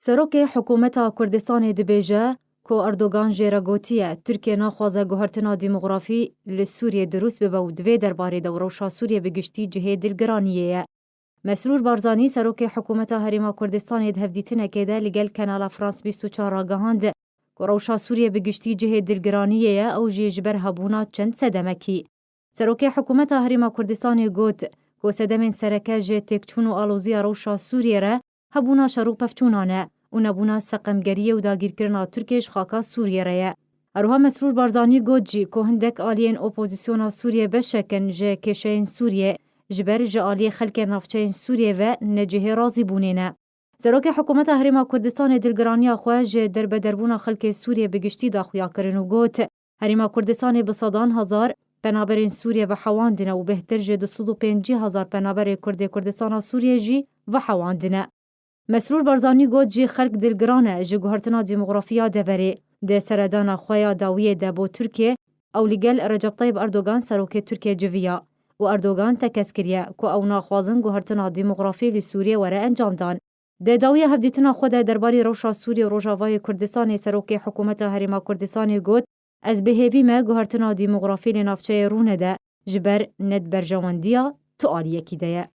سروک حکومت کردستان دبیجه که اردوغان جیره گوتیه ترکیه ناخوازه گوهرتنا دیموغرافی لسوریه دروس به و دوی درباره دوروشا سوریه بگشتی جهه دلگرانیه. مسرور بارزانی سروک حکومت هریما کردستان دهفدیتنه که ده لگل کنال فرانس 24 آگاهاند که روشا سوریه بگشتی جهه دلگرانیه او جیجبر هبونا چند سدمکی. سروک حکومت هریما کردستان گوت که سدمین سرکه جه تکچون و آلوزی روشا سوریه را هبونا شروع پفچونانه و نبونا سقمگریه و داگیرکرنا ترکیش خاکا سوریه رایه. اروها مسرور بارزانی گوت جی که هندک آلین اپوزیسیونا سوریه بشکن جه کشین سوریه جبر جه آلی خلک نافچین سوریه و نجه رازی بونینه. سروک حکومت هریما کردستان دلگرانی خواه جه در بدربونا خلک سوریه بگشتی داخویا کرن و گوت هریما کردستان بصدان هزار پنابرین سوریه و حواندنه و بهتر جه 250,000 پنابر کردستان سوریه جی و حواندنه. مسرور بارزانی گوت جی خلق دلگرانه جی گوهرتنا دیموغرافیا دوری ده سردان خویا داویه ده بو ترکیه او لگل رجب طیب اردوغان سروک ترکیه جویا و اردوغان تکسکریه که او ناخوازن گوهرتنا دیموغرافی لسوریه وره انجام دان. ده داویه هفدیتنا خود درباری روشا سوریه و روژاوای کردستان سروک حکومت هریما کردستان گوت از بهیوی ما گوهرتنا دیموغرافی لنافچه رونه ده جبر ند برجواندیا تو آلیه کی ده.